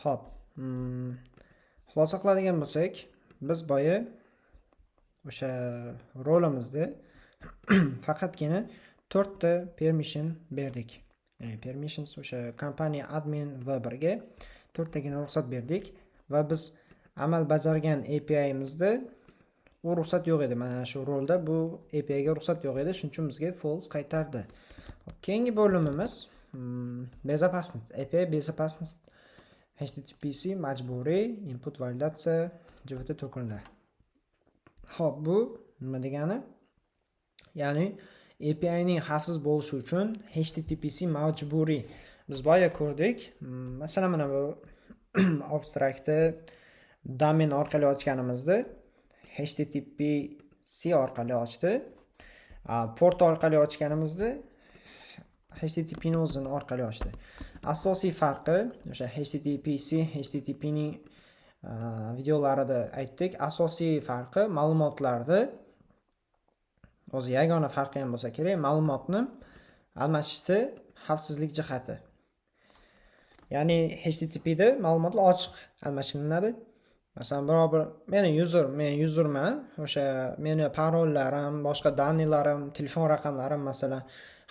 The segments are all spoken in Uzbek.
Xo'p, xulosa qiladigan bo'lsak, biz boya o'sha rolimizda faqatgina 4 ta permission berdik. Ya'ni permissions o'sha kompaniya admin va birga 4 tagina ruxsat berdik va biz amal bajargan API'mizda u ruxsat yo'q edi. Mana shu rolda bu API ga ruxsat yo'q edi, shuning uchun bizga false qaytardi. Keyingi bo'limimiz безопасность. API безопасность HTTPC majburiy input validatsiya JVT tokenlar. Xo'p, bu nima degani? Ya'ni API ning xavfsiz bo'lishi uchun HTTPC majburiy. Biz boya ko'rdik. Masalan, mana bu abstraktni domen orqali ochganimizda HTTPC orqali ochdi. Port orqali ochganimizda HTTP ni o'zini orqali ochdi. Asosiy farqi o'sha HTTPC, HTTP ning videolarida aytdik. Asosiy farqi ma'lumotlarda o'zi yagona farqi ham bo'lsa kerak, ma'lumotni almashishda xavfsizlik jihati. Ya'ni HTTP da ma'lumotlar ochiq almashinadi. Masalan, biror men userman, o'sha meni parollarim, boshqa daniyalarim, telefon raqamlarim masalan,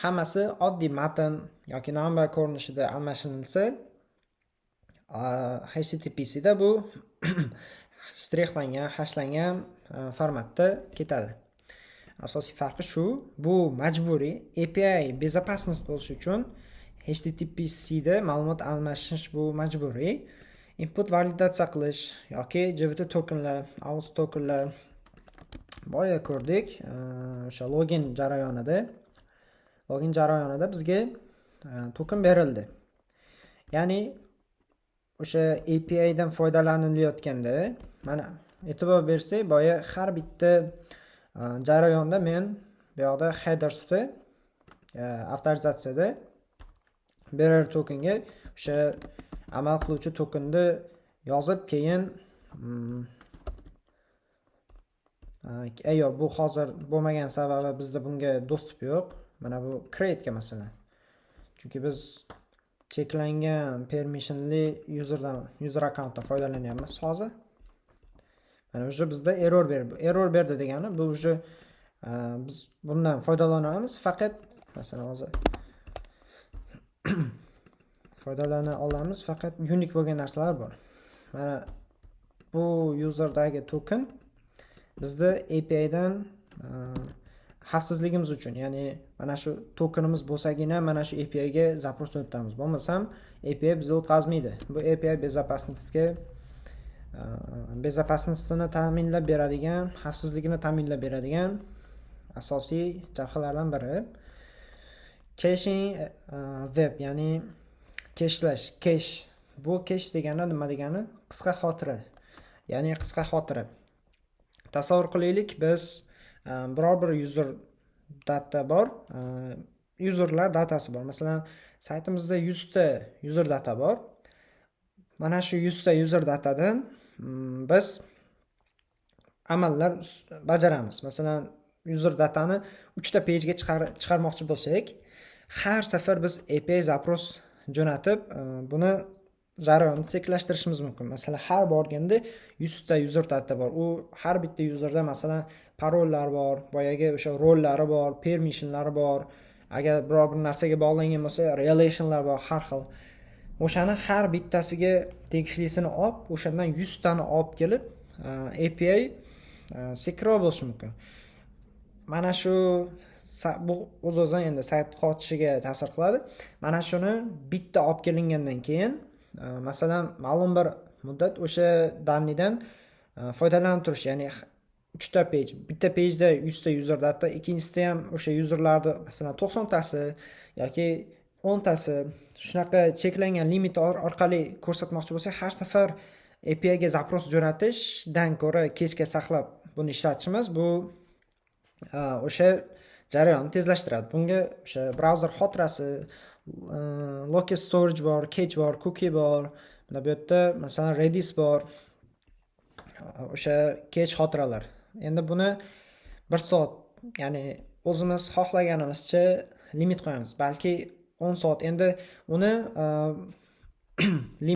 hammasi oddiy matn yoki number ko'rinishida almashinilsa, HTTPC da bu strexlangan, hashlangan formatda ketadi. Asosiy farqi shu, bu majburiy. API безопасность bo'lishi uchun HTTPC da ma'lumot almashish bu majburiy. Input validatsiya qilish yoki JVT tokenlar, AUS tokenlar boya ko'rdik. O'sha login jarayonida bizga token berildi. Ya'ni o'sha API dan foydalanilayotganda, mana e'tibor bersak, boya har bitta jarayonda men bu yoqda headersda avtorizatsiyada bearer tokenga o'sha amal qiluvchi tokenni yozib, keyin bu hozir bo'lmagan sababi bizda bunga dostуп yo'q. Mana bu create ga masalan. Chunki biz cheklangan permissionli user accountdan foydalanyapmiz hozir. Mana o'sha bizda error berdi degani bu o'sha biz bundan foydalanamiz, faqat masalan hozir foydalana olamiz, faqat unique bo'lgan narsalar bor. Mana bu userdagi token bizda API dan xavfsizligimiz uchun, ya'ni mana shu tokenimiz bo'lsagina mana shu API ga запрос jo'natamiz. Bo'lmasam API bizni o'tkazmaydi. Bu API безопасностini ta'minlab beradigan, xavfsizligini ta'minlab beradigan asosiy jabhalardan biri. Caching web, ya'ni cache. Bu cache degani nima degani? Qisqa xotira. Ya'ni qisqa xotira. Tasavvur qilaylik, biz biror bir user data bor, userlar datasi bor. Masalan, saytimizda 100 ta user data bor. Mana shu 100 ta user datadan biz amallar bajaramiz. Masalan, user datani 3 ta page ga chiqarmoqchi bo'lsak, har safar biz API запрос jo'natib, buni jarayonni sekinlashtirishimiz mumkin. Masalan, har borganda 100 ta user data bor. U har bitta userda masalan parollar bor, boyagi o'sha rollari bor, permissionlari bor. Agar biror bir narsaga bog'langan bo'lsa, relationlar bor, har xil. O'shani har bittasiga tegishlisini olib, o'shandan 100 tani olib kelib, API sekinroq bo'lishi mumkin. Mana shu bu o'z-o'zidan endi sayt qotishiga ta'sir qiladi. Mana shuni bitta olib kelingandan keyin, masalan, ma'lum bir muddat o'sha dannidan foydalanib turish, ya'ni 3 ta page, bitta pageda 100 ta user data, ikkinchisida ham o'sha userlarni masalan 90 tasi yoki 10 tasi shunaqa cheklangan limit orqali ko'rsatmoqchi bo'lsak, har safar API ga запрос jo'natishdan ko'ra kechga saqlab buni ishlatishimiz bu o'sha jarayonni tezlashtiradi. Bunga o'sha browser xotirasi, local storage bor, cache bor, cookie bor. Mana bu yerda masalan Redis bor. O'sha cache xotiralar. Endi buni 1 soat, ya'ni o'zimiz xohlaganimizcha limit qo'yamiz. Balki 10 soat. Endi uni